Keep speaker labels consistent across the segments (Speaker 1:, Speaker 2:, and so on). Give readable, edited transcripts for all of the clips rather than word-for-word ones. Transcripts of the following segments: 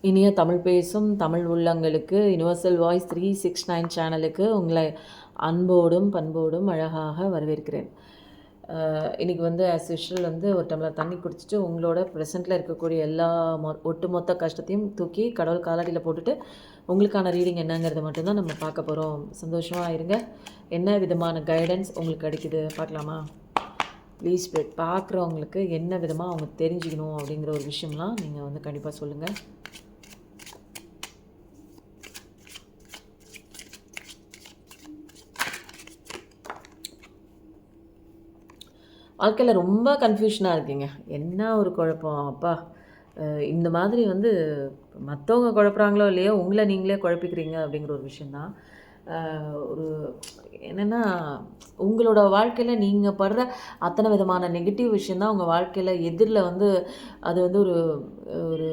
Speaker 1: இனிய தமிழ் பேசும் தமிழ் உள்ளங்களுக்கு யுனிவர்சல் வாய்ஸ் 369 சேனலுக்கு உங்களை அன்போடும் பண்போடும் அழகாக வரவேற்கிறேன். இன்றைக்கி வந்து ஆஸ் யூஷுவல் வந்து ஒரு டம்ளர் தண்ணி குடிச்சிட்டு உங்களோட ப்ரெசென்ட்டில் இருக்கக்கூடிய எல்லா ஒட்டுமொத்த கஷ்டத்தையும் தூக்கி கடவுள் காலடியில் போட்டுட்டு உங்களுக்கான ரீடிங் என்னங்கிறத மட்டும்தான் நம்ம பார்க்க போகிறோம். சந்தோஷமாக இருங்க. என்ன விதமான கைடன்ஸ் உங்களுக்கு கிடைக்குது பார்க்கலாமா? ப்ளீஸ் ஸ்ப்ரெட் பார்க்குறவங்களுக்கு என்ன விதமாக அவங்க தெரிஞ்சுக்கணும் அப்படிங்கிற ஒரு விஷயம்லாம் நீங்கள் வந்து கண்டிப்பாக சொல்லுங்கள். வாழ்க்கையில் ரொம்ப கன்ஃபியூஷனாக இருக்கீங்க. என்ன ஒரு குழப்பம் அப்பா! இந்த மாதிரி வந்து மற்றவங்க குழப்புறாங்களோ இல்லையோ, உங்களை நீங்களே குழப்பிக்கிறீங்க அப்படிங்கிற ஒரு விஷயந்தான். ஒரு என்னென்னா, உங்களோட வாழ்க்கையில் நீங்கள் படுற அத்தனை விதமான நெகட்டிவ் விஷயந்தான் உங்கள் வாழ்க்கையில் எதிரில் வந்து அது வந்து ஒரு ஒரு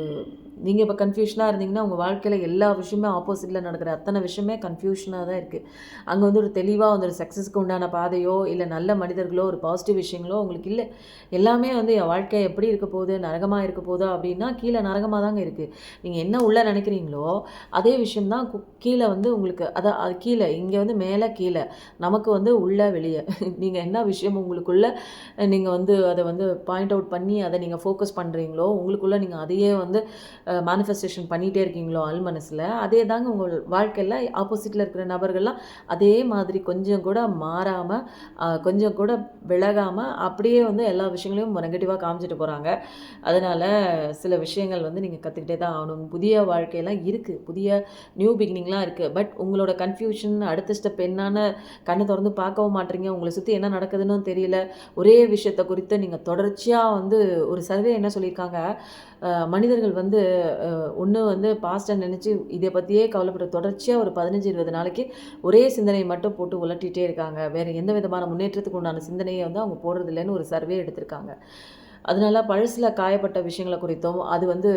Speaker 1: நீங்கள் இப்போ கன்ஃபியூஷனாக இருந்தீங்கன்னா, உங்கள் வாழ்க்கையில் எல்லா விஷயமே ஆப்போசிட்டில் நடக்கிற அத்தனை விஷயமே கன்ஃபியூஷனாக தான் இருக்குது. அங்கே வந்து ஒரு தெளிவாக வந்து ஒரு சக்ஸஸ்க்கு உண்டான பாதையோ, இல்லை நல்ல மனிதர்களோ, ஒரு பாசிட்டிவ் விஷயங்களோ உங்களுக்கு இல்லை. எல்லாமே வந்து என் வாழ்க்கை எப்படி இருக்க போகுது, நரகமாக இருக்க போதா அப்படின்னா, கீழே நரகமாக தாங்க இருக்குது. நீங்கள் என்ன உள்ளே நினைக்கிறீங்களோ, அதே விஷயம்தான் கீழே வந்து உங்களுக்கு அதான் அது கீழே, இங்கே வந்து மேலே கீழே, நமக்கு வந்து உள்ளே வெளியே. நீங்கள் என்ன விஷயம் உங்களுக்குள்ளே நீங்கள் வந்து அதை வந்து பாயிண்ட் அவுட் பண்ணி அதை நீங்கள் ஃபோக்கஸ் பண்ணுறீங்களோ, உங்களுக்குள்ளே நீங்கள் அதையே வந்து மேனிஃபெஸ்டேஷன் பண்ணிகிட்டே இருக்கீங்களோ மனசில், அதே தாங்க உங்கள் வாழ்க்கையில் ஆப்போசிட்டில் இருக்கிற நபர்கள்லாம் அதே மாதிரி கொஞ்சம் கூட மாறாமல், கொஞ்சம் கூட விலகாமல் அப்படியே வந்து எல்லா விஷயங்களையும் நெகட்டிவாக காமிச்சிட்டு போகிறாங்க. அதனால் சில விஷயங்கள் வந்து நீங்கள் கற்றுக்கிட்டே தான் ஆகணும். புதிய வாழ்க்கையெல்லாம் இருக்குது, புதிய நியூ பிகினிங்லாம் இருக்குது. பட் உங்களோட கன்ஃபியூஷன் அடுத்த ஸ்டெப் என்னன்னு கண்ணை திறந்து பார்க்கவும் மாட்டீங்க. உங்களை சுற்றி என்ன நடக்குதுன்னு தெரியல. ஒரே விஷயத்தை குறித்து நீங்கள் தொடர்ச்சியாக வந்து ஒரு சர்வே என்ன சொல்லியிருக்காங்க, மனிதர்கள் வந்து ஒன்று வந்து பாஸ்ட்டை நினச்சி இதை பற்றியே கவலைப்பட தொடர்ச்சியாக ஒரு 15-20 நாளைக்கு ஒரே சிந்தனையை மட்டும் போட்டு உலட்டிகிட்டே இருக்காங்க. வேறு எந்த விதமான முன்னேற்றத்துக்கு உண்டான சிந்தனையை வந்து அவங்க போடுறதில்லைன்னு ஒரு சர்வே எடுத்திருக்காங்க. அதனால பழசில் காயப்பட்ட விஷயங்களை குறித்தும், அது வந்து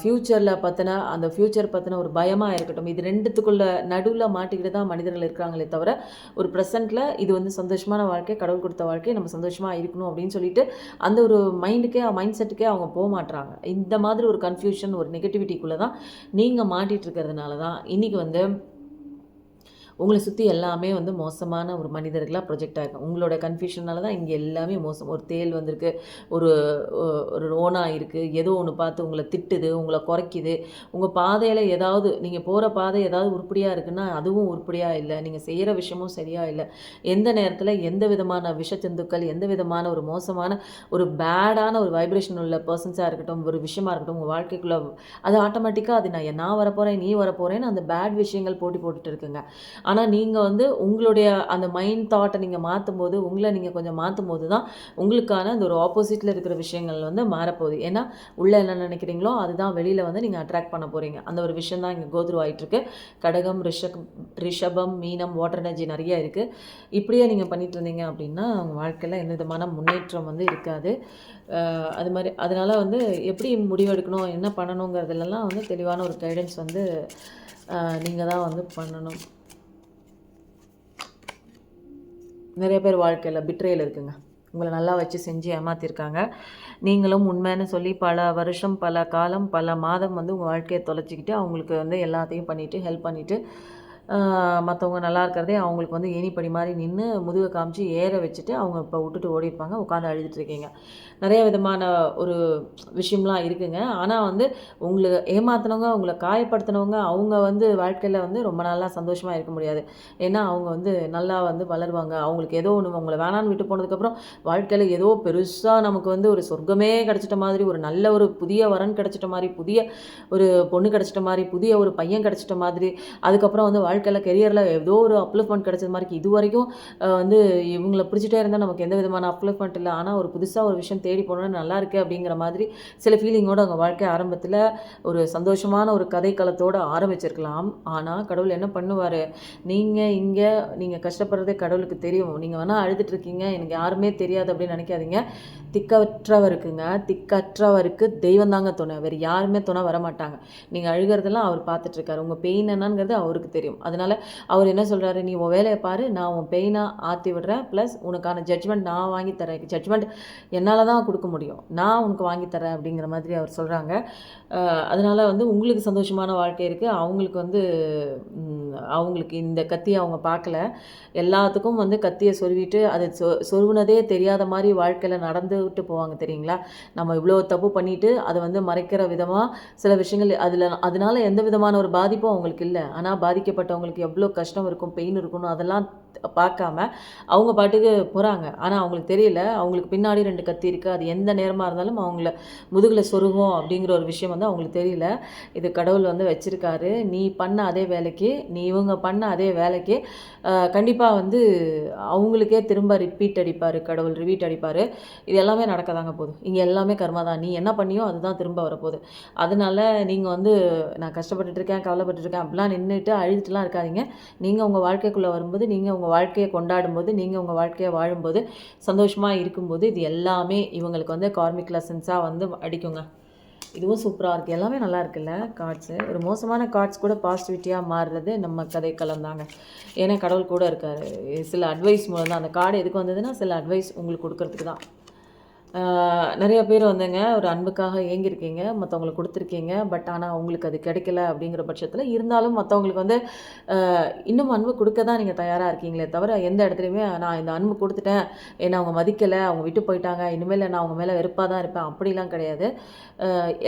Speaker 1: ஃப்யூச்சரில் பற்றின அந்த ஃப்யூச்சர் பற்றின ஒரு பயமாக இருக்கட்டும், இது ரெண்டுத்துக்குள்ள நடுவில் மாட்டிக்கிட்டு தான் மனிதர்கள் இருக்கிறாங்களே தவிர, ஒரு ப்ரெசென்ட்டில் இது வந்து சந்தோஷமான வாழ்க்கை, கடவுள் கொடுத்த வாழ்க்கை, நம்ம சந்தோஷமாக இருக்கணும் அப்படின்னு சொல்லிட்டு அந்த ஒரு மைண்ட் செட்டுக்கே அவங்க போக மாட்டுறாங்க. இந்த மாதிரி ஒரு கன்ஃபியூஷன், ஒரு நெகட்டிவிட்டிக்குள்ளே தான் நீங்கள் மாட்டிகிட்டு இருக்கிறதுனால தான் இன்றைக்கி வந்து உங்களை சுற்றி எல்லாமே வந்து மோசமான ஒரு மனிதர்களாக ப்ரொஜெக்ட் ஆகிருக்கும். உங்களோட கன்ஃபியூஷனால தான் இங்கே எல்லாமே மோசம். ஒரு தேள் வந்திருக்கு, ஒரு ஒரு ஓனாக இருக்குது, ஏதோ ஒன்று பார்த்து உங்களை திட்டுது, உங்களை குறைக்குது. உங்கள் பாதையில் ஏதாவது நீங்கள் போகிற பாதை ஏதாவது உருப்படியாக இருக்குன்னா அதுவும் உருப்படியாக இல்லை. நீங்கள் செய்கிற விஷயமும் சரியாக இல்லை. எந்த நேரத்தில் எந்த விதமான விஷச்சந்துக்கள், எந்த விதமான ஒரு மோசமான ஒரு பேடான ஒரு வைப்ரேஷன் உள்ள பர்சன்ஸாக இருக்கட்டும், ஒரு விஷயமா இருக்கட்டும், உங்கள் வாழ்க்கைக்குள்ளே அது ஆட்டோமேட்டிக்காக அது நான் வரப்போகிறேன், நீ வரப்போகிறேன்னு அந்த பேட் விஷயங்கள் போட்டுட்டு இருக்குங்க. ஆனால் நீங்கள் வந்து உங்களுடைய அந்த மைண்ட் தாட்டை நீங்கள் மாற்றும்போது, உங்களை நீங்கள் கொஞ்சம் மாற்றும்போது தான் உங்களுக்கான அந்த ஒரு ஆப்போசிட்டில் இருக்கிற விஷயங்கள் வந்து மாறப்போகுது. ஏன்னா உள்ளே என்ன நினைக்கிறீங்களோ அதுதான் வெளியில் வந்து நீங்கள் அட்ராக்ட் பண்ண போகிறீங்க. அந்த ஒரு விஷயம் தான் இங்கே கோத்ரூ ஆகிட்டுருக்கு. கடகம், ரிஷபம், மீனம், வாட்டர் எனர்ஜி நிறைய இருக்குது. இப்படியே நீங்கள் பண்ணிட்டு இருந்தீங்க அப்படின்னா உங்கள் வாழ்க்கையில் எந்த விதமான முன்னேற்றம் வந்து இருக்காது. அது மாதிரி அதனால் வந்து எப்படி முடிவெடுக்கணும், என்ன பண்ணணுங்கிறதுலலாம் வந்து தெளிவான ஒரு கைடன்ஸ் வந்து நீங்கள் தான் வந்து பண்ணணும். நிறைய பேர் வாழ்க்கையில் பிட்ரேல் இருக்குங்க. உங்களை நல்லா வச்சு செஞ்சு ஏமாற்றிருக்காங்க. நீங்களும் உண்மைன்னு சொல்லி பல வருஷம், பல காலம், பல மாதம் வந்து உங்கள் வாழ்க்கையை தொலைச்சிக்கிட்டு அவங்களுக்கு வந்து எல்லாத்தையும் பண்ணிவிட்டு ஹெல்ப் பண்ணிவிட்டு மற்றவங்க நல்லா இருக்கிறதே அவங்களுக்கு வந்து ஏணிப்படி மாதிரி நின்று முதுகை காமிச்சு ஏற வச்சுட்டு அவங்க இப்போ விட்டுட்டு ஓடிருப்பாங்க. உட்காந்து அழுதுட்டுருக்கீங்க. நிறைய விதமான ஒரு விஷயம்லாம் இருக்குங்க. ஆனால் வந்து உங்களை ஏமாற்றினவங்க, உங்களை காயப்படுத்தினவங்க அவங்க வந்து வாழ்க்கையில் வந்து ரொம்ப நாளாக சந்தோஷமாக இருக்க முடியாது. ஏன்னா அவங்க வந்து நல்லா வந்து வளருவாங்க. அவங்களுக்கு ஏதோ ஒன்று உங்களை வேணான்னு விட்டு போனதுக்கப்புறம் வாழ்க்கையில் ஏதோ பெருசாக நமக்கு வந்து ஒரு சொர்க்கமே கிடச்சிட்ட மாதிரி, ஒரு நல்ல ஒரு புதிய வரன் கிடச்சிட்ட மாதிரி, புதிய ஒரு பொண்ணு கிடச்சிட்ட மாதிரி, புதிய ஒரு பையன் கிடச்சிட்ட மாதிரி, அதுக்கப்புறம் வந்து வாழ்க்கையில் கெரியரில் ஏதோ ஒரு அப்லிஃப்மெண்ட் கிடச்சது மாதிரி இது வரைக்கும் வந்து இவங்களை பிடிச்சிட்டே இருந்தால் நமக்கு எந்த விதமான அப்லிஃப்மெண்ட் இல்லை. ஆனால் ஒரு புதுசாக ஒரு விஷயம் தேடி போனோன்னா நல்லா இருக்குது அப்படிங்கிற மாதிரி சில ஃபீலிங்கோடு அவங்க வாழ்க்கை ஆரம்பத்தில் ஒரு சந்தோஷமான ஒரு கதைக்களத்தோடு ஆரம்பிச்சிருக்கலாம். ஆனால் கடவுள் என்ன பண்ணுவார், நீங்கள் கஷ்டப்படுறதே கடவுளுக்கு தெரியும். நீங்கள் வேணால் அழுதுட்டுருக்கீங்க, எனக்கு யாருமே தெரியாது அப்படின்னு நினைக்காதீங்க. திக்கற்றவருக்கு தெய்வம் தாங்க துணை. வேறு யாருமே துணை வரமாட்டாங்க. நீங்கள் அழுகிறதெல்லாம் அவர் பார்த்துட்ருக்காரு. உங்கள் பெயின் என்னங்கிறது அவருக்கு தெரியும். அதனால் அவர் என்ன சொல்கிறாரு, நீ உன் வேலையை பாரு, நான் உன் பெயினை ஆற்றி விடுறேன், ப்ளஸ் உனக்கான ஜட்ஜ்மெண்ட் நான் வாங்கி தரேன், ஜட்ஜ்மெண்ட் என்னால் தான் கொடுக்க முடியும், நான் உனக்கு வாங்கி தரேன் அப்படிங்கிற மாதிரி அவர் சொல்கிறாங்க. அதனால் வந்து உங்களுக்கு சந்தோஷமான வாழ்க்கை இருக்குது, அவங்களுக்கு வந்து அவங்களுக்கு இந்த கத்தியை அவங்க பார்க்கல. எல்லாத்துக்கும் வந்து கத்தியை சொருவிட்டு அது சொருவினதே தெரியாத மாதிரி வாழ்க்கையில் நடந்துவிட்டு போவாங்க தெரியுங்களா. நம்ம இவ்வளோ தப்பு பண்ணிவிட்டு அதை வந்து மறைக்கிற விதமாக சில விஷயங்கள் அதனால எந்த விதமான ஒரு பாதிப்பும் அவங்களுக்கு இல்லை. ஆனால் பாதிக்கப்பட்டவங்களுக்கு எவ்வளோ கஷ்டம் இருக்கும், பெயின் இருக்கணும், அதெல்லாம் பார்க்காம அவங்க பாட்டுக்கு போகிறாங்க. ஆனால் அவங்களுக்கு தெரியல, அவங்களுக்கு பின்னாடி 2 கத்தி இருக்குது, அது எந்த நேரமாக இருந்தாலும் அவங்கள முதுகில் சொருகும் அப்படிங்கிற ஒரு விஷயம் வந்து அவங்களுக்கு தெரியல. இது கடவுள் வந்து வச்சுருக்காரு. நீ பண்ண அதே வேலைக்கு, இவங்க பண்ண அதே வேலைக்கு கண்டிப்பாக வந்து அவங்களுக்கே திரும்ப ரிப்பீட் அடிப்பார் கடவுள், ரிவீட் அடிப்பார். இது எல்லாமே நடக்க தாங்க போகுது. இங்கே எல்லாமே கர்மா தான். நீ என்ன பண்ணியோ அதுதான் திரும்ப வரப்போகுது. அதனால் நீங்கள் வந்து நான் கஷ்டப்பட்டுருக்கேன், கவலைப்பட்டுருக்கேன் அப்படிலாம் நின்றுட்டு அழுதுட்டுலாம் இருக்காதீங்க. நீங்கள் உங்கள் வாழ்க்கைக்குள்ளே வரும்போது, நீங்கள் உங்கள் வாழ்க்கையை கொண்டாடும்போது, நீங்கள் உங்கள் வாழ்க்கையை வாழும்போது, சந்தோஷமாக இருக்கும்போது, இது எல்லாமே இவங்களுக்கு வந்து கார்மிக் லெசன்ஸாக வந்து அடிக்குங்க. இதுவும் சூப்பராக இருக்குது. எல்லாமே நல்லா இருக்குல்ல கார்ட்ஸு. ஒரு மோசமான கார்ட்ஸ் கூட பாசிட்டிவிட்டியாக மாறுறது நம்ம கதைக்களம் தாங்க. ஏன்னா கடவுள் கூட இருக்கார். சில அட்வைஸ் மூலம் தான் அந்த கார்டு எதுக்கு வந்ததுன்னா, சில அட்வைஸ் உங்களுக்கு கொடுக்கறதுக்கு தான். நிறைய பேர் வந்துங்க ஒரு அன்புக்காக ஏங்கியிருக்கீங்க, மற்றவங்களுக்கு கொடுத்துருக்கீங்க. பட் ஆனால் உங்களுக்கு அது கிடைக்கல அப்படிங்கிற பட்சத்தில் இருந்தாலும் மற்றவங்களுக்கு வந்து இன்னும் அன்பு கொடுக்க தான் நீங்கள் தயாராக இருக்கீங்களே தவிர, எந்த இடத்துலையுமே நான் இந்த அன்பு கொடுத்துட்டேன், என்னை அவங்க மதிக்கலை, அவங்க விட்டு போயிட்டாங்க, இனிமேல் நான் அவங்க மேலே வெறுப்பாக தான் இருப்பேன் அப்படிலாம் கிடையாது.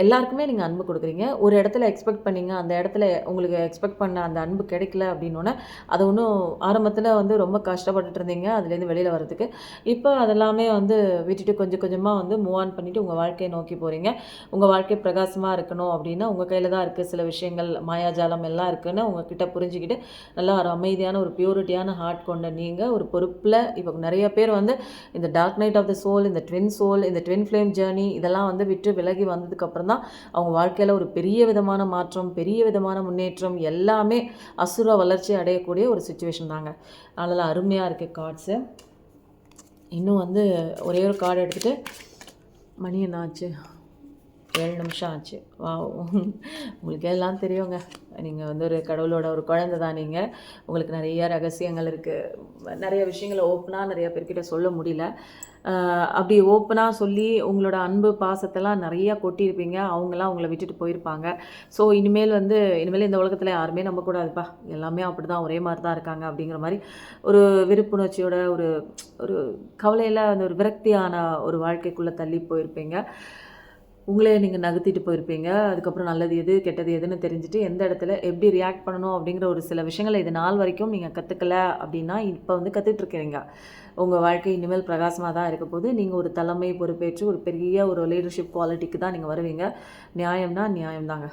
Speaker 1: எல்லாருக்குமே நீங்கள் அன்பு கொடுக்குறீங்க. ஒரு இடத்துல எக்ஸ்பெக்ட் பண்ணீங்க, அந்த இடத்துல உங்களுக்கு எக்ஸ்பெக்ட் பண்ண அந்த அன்பு கிடைக்கல அப்படின்னோடனே அது ஒன்றும் ஆரம்பத்தில் வந்து ரொம்ப கஷ்டப்பட்டுட்டு இருந்தீங்க அதுலேருந்து வெளியில் வரதுக்கு. இப்போ அதெல்லாமே வந்து விட்டுட்டு கொஞ்சம் கொஞ்சமாக வந்து மூவ் ஆன் பண்ணிவிட்டு உங்கள் வாழ்க்கையை நோக்கி போகிறீங்க. உங்கள் வாழ்க்கை பிரகாசமாக இருக்கணும் அப்படின்னா உங்கள் கையில் தான் இருக்குது. சில விஷயங்கள் மாயாஜாலம் எல்லாம் இருக்குதுன்னு உங்ககிட்ட புரிஞ்சுக்கிட்டு நல்லா ஒரு அமைதியான ஒரு பியூரிட்டியான ஹார்ட் கொண்ட நீங்கள் ஒரு பொறுப்பில் இப்போ நிறைய பேர் வந்து இந்த dark night of the soul, இந்த ட்வின் சோல், இந்த ட்வின் ஃப்ளேம் ஜேர்னி இதெல்லாம் வந்து விட்டு விலகி வந்ததுக்கப்புறம் தான் அவங்க வாழ்க்கையில் ஒரு பெரிய விதமான மாற்றம், பெரிய விதமான முன்னேற்றம், எல்லாமே அசுர வளர்ச்சி அடையக்கூடிய ஒரு சுச்சுவேஷன் தாங்க. அதனால் அருமையாக இருக்குது கார்ட்ஸு. இன்னும் வந்து ஒரே ஒரு கார்டு எடுத்துகிட்டு மணி என்ன ஆச்சு, 7 நிமிஷம் ஆச்சு. உங்களுக்கு எல்லாம் தெரியுங்க. நீங்கள் வந்து ஒரு கடவுளோட ஒரு குழந்தை தான். நீங்கள் உங்களுக்கு நிறைய ரகசியங்கள் இருக்குது, நிறைய விஷயங்களை ஓப்பனாக நிறைய பேர்கிட்ட சொல்ல முடியல. அப்படி ஓப்பனாக சொல்லி உங்களோட அன்பு பாசத்தெல்லாம் நிறையா கொட்டியிருப்பீங்க. அவங்களாம் உங்களை விட்டுட்டு போயிருப்பாங்க. ஸோ இனிமேல் இந்த உலகத்தில் யாருமே நம்பக்கூடாதுப்பா, எல்லாமே அப்படி தான், ஒரே மாதிரி தான் இருக்காங்க அப்படிங்கிற மாதிரி ஒரு விருப்புணர்ச்சியோட ஒரு ஒரு கவலையில் அந்த ஒரு விரக்தியான ஒரு வாழ்க்கைக்குள்ளே தள்ளி போயிருப்பீங்க. உங்களே நீங்கள் நகர்த்திட்டு போயிருப்பீங்க. அதுக்கப்புறம் நல்லது எது கெட்டது எதுன்னு தெரிஞ்சுட்டு எந்த இடத்துல எப்படி ரியாக்ட் பண்ணணும் அப்படிங்கிற ஒரு சில விஷயங்களை இது நாள் வரைக்கும் நீங்கள் கற்றுக்கல அப்படின்னா இப்போ வந்து கற்றுட்ருக்கிறீங்க. உங்கள் வாழ்க்கை இனிமேல் பிரகாசமாக தான் இருக்க போது. நீங்கள் ஒரு தலைமை பொறுப்பேற்று ஒரு பெரிய ஒரு லீடர்ஷிப் குவாலிட்டிக்கு தான் நீங்கள் வருவீங்க. நியாயம்னா நியாயம்தாங்க.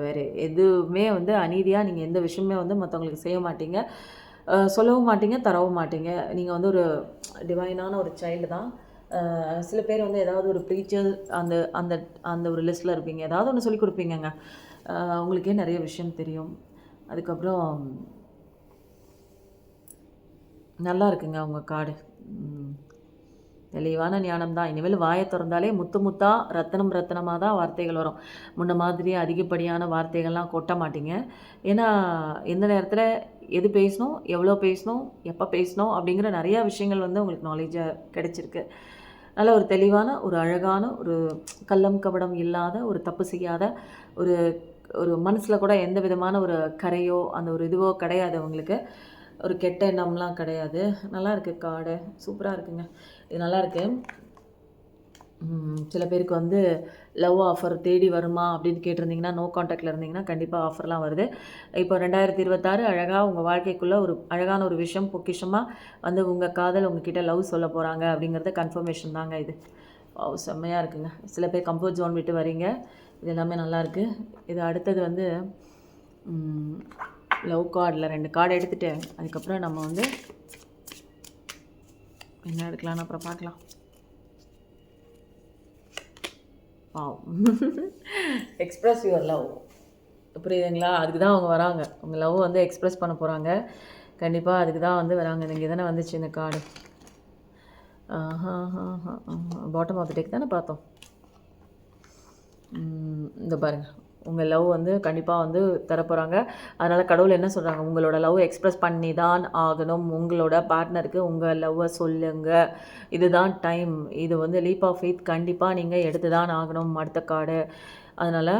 Speaker 1: வேறு எதுவுமே வந்து அநீதியாக நீங்கள் எந்த விஷயமே வந்து மற்றவங்களுக்கு செய்ய மாட்டீங்க, சொல்லவும் மாட்டீங்க, தரவும் மாட்டீங்க. நீங்கள் வந்து ஒரு டிவைனான ஒரு சைல்டு தான். சில பேர் வந்து ஏதாவது ஒரு ப்ரீச்சர் அந்த அந்த அந்த ஒரு லிஸ்ட்டில் இருப்பீங்க, ஏதாவது ஒன்று சொல்லிக் கொடுப்பீங்கங்க. உங்களுக்கே நிறைய விஷயம் தெரியும். அதுக்கப்புறம் நல்லா இருக்குங்க உங்கள் கார்டு. தெளிவான ஞானம் தான். இனிமேல் வாயை திறந்தாலே முத்து முத்தாக ரத்தனம் ரத்தனமாக தான் வார்த்தைகள் வரும். முன்ன மாதிரி அதிகப்படியான வார்த்தைகள்லாம் கொட்ட மாட்டீங்க. ஏன்னா எந்த நேரத்தில் எது பேசணும், எவ்வளோ பேசணும், எப்போ பேசணும் அப்படிங்கிற நிறையா விஷயங்கள் வந்து உங்களுக்கு நாலேஜாக கிடைச்சிருக்கு. நல்ல ஒரு தெளிவான ஒரு அழகான ஒரு கள்ளம் கபடம் இல்லாத ஒரு தப்பு செய்யாத ஒரு ஒரு மனசில் கூட எந்த விதமான ஒரு கரையோ அந்த ஒரு இதுவோ கிடையாது அவங்களுக்கு. ஒரு கெட்ட எண்ணம்லாம் கிடையாது. நல்லா இருக்குது கார்டு, சூப்பராக இருக்குங்க. இது நல்லாயிருக்கு. சில பேருக்கு வந்து லவ் ஆஃபர் தேடி வருமா அப்படின்னு கேட்டிருந்தீங்கன்னா, நோ கான்டாக்டில் இருந்தீங்கன்னா கண்டிப்பாக ஆஃபர்லாம் வருது. இப்போ 2026 அழகாக உங்கள் வாழ்க்கைக்குள்ளே ஒரு அழகான ஒரு விஷயம் பொக்கிஷமாக வந்து உங்கள் காதல் உங்ககிட்ட லவ் சொல்ல போகிறாங்க அப்படிங்கிறத கன்ஃபர்மேஷன் தாங்க இது. செம்மையாக இருக்குங்க. சில பேர் கம்ஃபர்ட் ஜோன் விட்டு வரீங்க. இது எல்லாமே நல்லாயிருக்கு. இது அடுத்தது வந்து லவ் கார்டில் 2 கார்டு எடுத்துகிட்டு அதுக்கப்புறம் நம்ம வந்து என்ன எடுக்கலான்னு அப்புறம் பார்க்கலாம். எக்ஸ்ப்ரெஸ் யுவர் லவ், புரியுதுங்களா? அதுக்கு தான் அவங்க வராங்க. உங்கள் லவ் வந்து எக்ஸ்ப்ரெஸ் பண்ண போகிறாங்க. கண்டிப்பாக அதுக்கு தான் வந்து வராங்க. இங்கே தானே வந்துச்சு இந்த card. Bottom of the deck தானே பார்த்தோம். இந்த பாருங்கள், உங்கள் லவ் வந்து கண்டிப்பாக வந்து தரப்போகிறாங்க. அதனால் கடவுள் என்ன சொல்கிறாங்க, உங்களோட லவ் எக்ஸ்ப்ரெஸ் பண்ணி தான் ஆகணும். உங்களோட பார்ட்னருக்கு உங்கள் லவ்வை சொல்லுங்கள். இதுதான் டைம். இது வந்து லீப் ஆஃப் ஃபெய்த் கண்டிப்பாக நீங்கள் எடுத்து தான் ஆகணும் அடுத்த கார்டு. அதனால்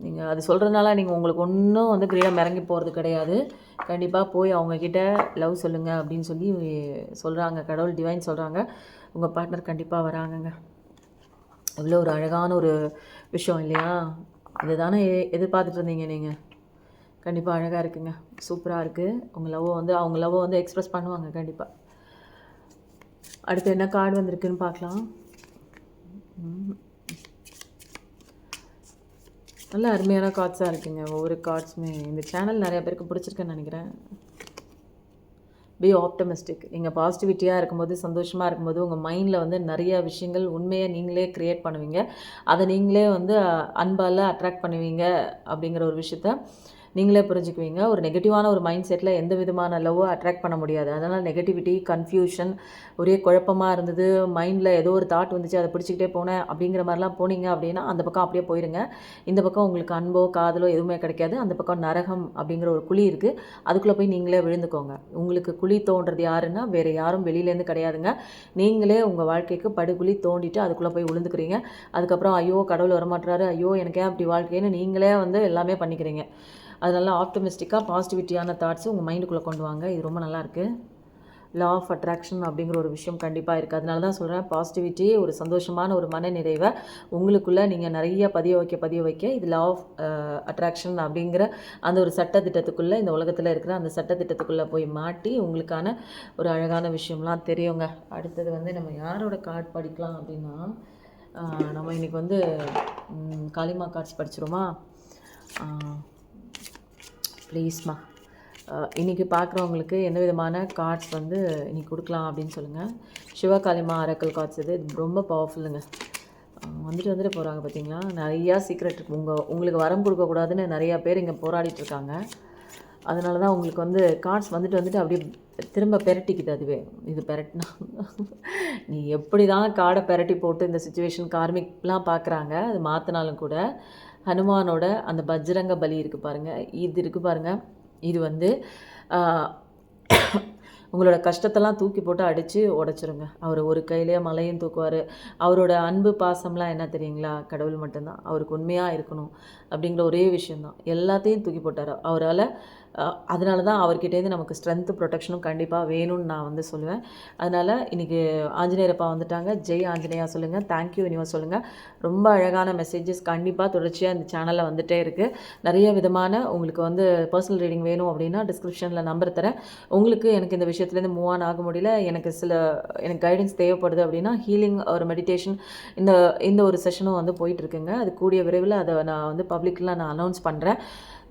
Speaker 1: நீங்கள் அது சொல்கிறதுனால நீங்கள் உங்களுக்கு ஒன்றும் வந்து கிரீடம் இறங்கி போகிறது கிடையாது. கண்டிப்பாக போய் அவங்கக்கிட்ட லவ் சொல்லுங்கள் அப்படின்னு சொல்லி சொல்கிறாங்க. கடவுள் டிவைன் சொல்கிறாங்க. உங்கள் பார்ட்னர் கண்டிப்பாக வராங்கங்க. இவ்வளோ ஒரு அழகான ஒரு விஷயம் இல்லையா? இதுதானே எதிர்பார்த்துட்டு இருந்தீங்க நீங்கள். கண்டிப்பாக அழகாக இருக்குங்க. சூப்பராக இருக்குது. உங்கள் லவ்வை வந்து அவங்க லவ்வை வந்து எக்ஸ்ப்ரெஸ் பண்ணுவாங்க கண்டிப்பாக. அடுத்து என்ன கார்டு வந்திருக்குன்னு பார்க்கலாம். நல்ல அருமையான கார்ட்ஸாக இருக்குங்க. ஒவ்வொரு கார்ட்ஸுமே இந்த சேனல் நிறைய பேருக்கு பிடிச்சிருக்குன்னு நினைக்கிறேன். B optimistic. நீங்கள் பாசிட்டிவிட்டியாக இருக்கும்போது, சந்தோஷமாக இருக்கும்போது உங்கள் மைண்டில் வந்து நிறைய விஷயங்கள் உண்மையை நீங்களே க்ரியேட் பண்ணுவீங்க. அதை நீங்களே வந்து அன்பால் அட்ராக்ட் பண்ணுவீங்க அப்படிங்கிற ஒரு விஷயத்த நீங்களே புரிஞ்சுக்குவீங்க. ஒரு நெகட்டிவான ஒரு மைண்ட் செட்டில் எந்த விதமான லவ்வை அட்ராக்ட் பண்ண முடியாது. அதனால் நெகட்டிவிட்டி, கன்ஃபியூஷன், ஒரே குழப்பமாக இருந்தது, மைண்டில் ஏதோ ஒரு தாட் வந்துச்சு, அதை பிடிச்சிக்கிட்டே போனேன் அப்படிங்கிற மாதிரிலாம் போனீங்க அப்படின்னா அந்த பக்கம் அப்படியே போயிடுங்க. இந்த பக்கம் உங்களுக்கு அன்போ காதலோ எதுவுமே கிடைக்காது. அந்த பக்கம் நரகம் அப்படிங்கிற ஒரு குழி இருக்குது. அதுக்குள்ளே போய் நீங்களே விழுந்துக்கோங்க. உங்களுக்கு குழி தோன்றது யாருன்னா வேறு யாரும் வெளியிலேருந்து கிடையாதுங்க. நீங்களே உங்கள் வாழ்க்கைக்கு படுகுழி தோண்டிட்டு அதுக்குள்ளே போய் விழுந்துக்கிறீங்க. அதுக்கப்புறம் ஐயோ கடவுள் வரமாட்டுறாரு, ஐயோ எனக்கே அப்படி வாழ்க்கைன்னு நீங்களே வந்து எல்லாமே பண்ணிக்கிறீங்க. அதனால ஆப்டமிஸ்டிக்காக பாசிட்டிவிட்டியான தாட்ஸு உங்கள் மைண்டுக்குள்ளே கொண்டு வாங்க. இது ரொம்ப நல்லாயிருக்கு. லா ஆஃப் அட்ராக்ஷன் அப்படிங்கிற ஒரு விஷயம் கண்டிப்பாக இருக்குது. அதனால தான் சொல்கிறேன், பாசிட்டிவிட்டி, ஒரு சந்தோஷமான ஒரு மன நிறைவை உங்களுக்குள்ளே நீங்கள் நிறைய பதிய வைக்க இது லா ஆஃப் அட்ராக்ஷன் அப்படிங்கிற அந்த ஒரு சட்டத்திட்டத்துக்குள்ளே, இந்த உலகத்தில் இருக்கிற அந்த சட்டத்திட்டத்துக்குள்ளே போய் மாட்டி உங்களுக்கான ஒரு அழகான விஷயம்லாம் தெரியுங்க. அடுத்தது வந்து நம்ம யாரோட கார்டு படிக்கலாம் அப்படின்னா, நம்ம இன்றைக்கி வந்து காளிமா கார்ட்ஸ் படிச்சிருமா? ப்ளீஸ்மா, இன்றைக்கி பார்க்குறவங்களுக்கு எந்த விதமான கார்ட்ஸ் வந்து இன்றைக்கி கொடுக்கலாம் அப்படின்னு சொல்லுங்கள். சிவகாளிமா அரக்கல் கார்ட்ஸ் இது ரொம்ப பவர்ஃபுல்லுங்க. வந்துட்டு போகிறாங்க பார்த்தீங்களா? நிறையா சீக்ரெட் இருக்குது. உங்களுக்கு வரம் கொடுக்கக்கூடாதுன்னு நிறையா பேர் இங்கே போராடிட்டுருக்காங்க. அதனால தான் உங்களுக்கு வந்து கார்ட்ஸ் வந்துட்டு அப்படியே திரும்ப பெரட்டிக்குது. அதுவே இது பெரட்டினா நீ எப்படி தான் கார்டை பெரட்டி போட்டு இந்த சுச்சுவேஷன் கார்மிக்லாம் பார்க்குறாங்க, அது மாற்றினாலும் கூட ஹனுமானோட அந்த பஜ்ரங்க பலி இருக்குது பாருங்கள், இது இருக்குது பாருங்கள். இது வந்து உங்களோட கஷ்டத்தெல்லாம் தூக்கி போட்டு அடித்து உடச்சிருங்க. அவர் ஒரு கையிலே மலையும் தூக்குவார். அவரோட அன்பு பாசம்லாம் என்ன தெரியுங்களா? கடவுள் மட்டும்தான். அவருக்கு உண்மையாக இருக்கணும் அப்படிங்கிற ஒரே விஷயந்தான். எல்லாத்தையும் தூக்கி போட்டார் அவரால். அதனால தான் அவர்கிட்டேருந்து நமக்கு ஸ்ட்ரென்த்து, ப்ரொடெக்ஷனும் கண்டிப்பாக வேணும்னு நான் வந்து சொல்லுவேன். அதனால் இன்றைக்கி ஆஞ்சநேயரப்பா வந்துட்டாங்க. ஜெய் ஆஞ்சநேயா சொல்லுங்கள், தேங்க்யூ யூனிவர்ஸ் சொல்லுங்கள். ரொம்ப அழகான மெசேஜஸ் கண்டிப்பாக தொடர்ச்சியாக இந்த சேனலில் வந்துகிட்டே இருக்குது. நிறைய விதமான உங்களுக்கு வந்து பர்சனல் ரீடிங் வேணும் அப்படின்னா டிஸ்கிரிப்ஷனில் நம்பர் தரேன். உங்களுக்கு எனக்கு இந்த விஷயத்துலேருந்து மூவ் ஆன் ஆக முடியல, எனக்கு கைடன்ஸ் தேவைப்படுது அப்படின்னா ஹீலிங் ஒரு மெடிடேஷன் இந்த ஒரு செஷனும் வந்து போயிட்டுருக்குங்க. அது கூடிய விரைவில் அதை நான் வந்து பப்ளிக்கில் நான் அனௌன்ஸ் பண்ணுறேன்.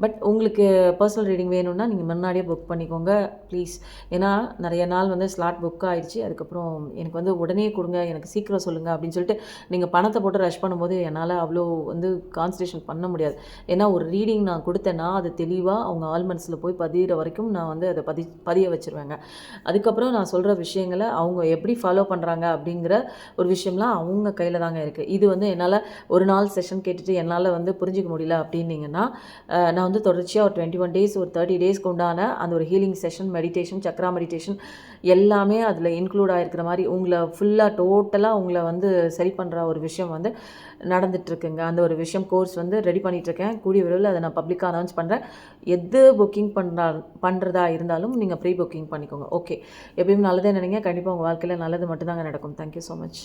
Speaker 1: பட் உங்களுக்கு பர்சனல் ரீடிங் வேணும்னா நீங்கள் முன்னாடியே புக் பண்ணிக்கோங்க ப்ளீஸ். ஏன்னா நிறைய நாள் வந்து ஸ்லாட் புக் ஆகிடுச்சு. அதுக்கப்புறம் எனக்கு வந்து உடனே கொடுங்க, எனக்கு சீக்கிரம் சொல்லுங்கள் அப்படின்னு சொல்லிட்டு நீங்கள் பணத்தை போட்டு ரஷ் பண்ணும்போது என்னால் அவ்வளோ வந்து கான்சன்ட்ரேஷன் பண்ண முடியாது. ஏன்னா ஒரு ரீடிங் நான் கொடுத்தேன்னா அது தெளிவாக அவங்க ஆல்மண்ட்ஸில் போய் பதிகிற வரைக்கும் நான் வந்து அதை பதிய வச்சுருவேங்க. அதுக்கப்புறம் நான் சொல்கிற விஷயங்களை அவங்க எப்படி ஃபாலோ பண்ணுறாங்க அப்படிங்கிற ஒரு விஷயம்லாம் அவங்க கையில் தாங்க இருக்குது. இது வந்து என்னால் ஒரு நாள் செஷன் கேட்டுட்டு என்னால் வந்து புரிஞ்சிக்க முடியல அப்படின்னீங்கன்னா நான் வந்து தொடர்ச்சியாக ஒரு 21 டேஸ் ஒரு 30 டேஸ்க்கு உண்டான அந்த ஒரு healing session, meditation, Chakra meditation எல்லாமே அதில் இன்க்ளூட் ஆகிருக்கிற மாதிரி உங்களை ஃபுல்லாக டோட்டலாக உங்களை வந்து சரி பண்ணுற ஒரு விஷயம் வந்து நடந்துகிட்ருக்குங்க. அந்த ஒரு விஷயம் கோர்ஸ் வந்து ரெடி பண்ணிகிட்ருக்கேன். கூடிய விரைவில் அதை நான் பப்ளிக்காக அனௌன்ஸ் பண்ணுறேன். எது புக்கிங் பண்ணுறதா இருந்தாலும் நீங்கள் ப்ரீ புக்கிங் பண்ணிக்கோங்க. ஓகே, எப்பயும் நல்லதே நினைங்க. கண்டிப்பாக உங்கள் வாழ்க்கையில் நல்லது மட்டும்தாங்க நடக்கும். Thank you so much.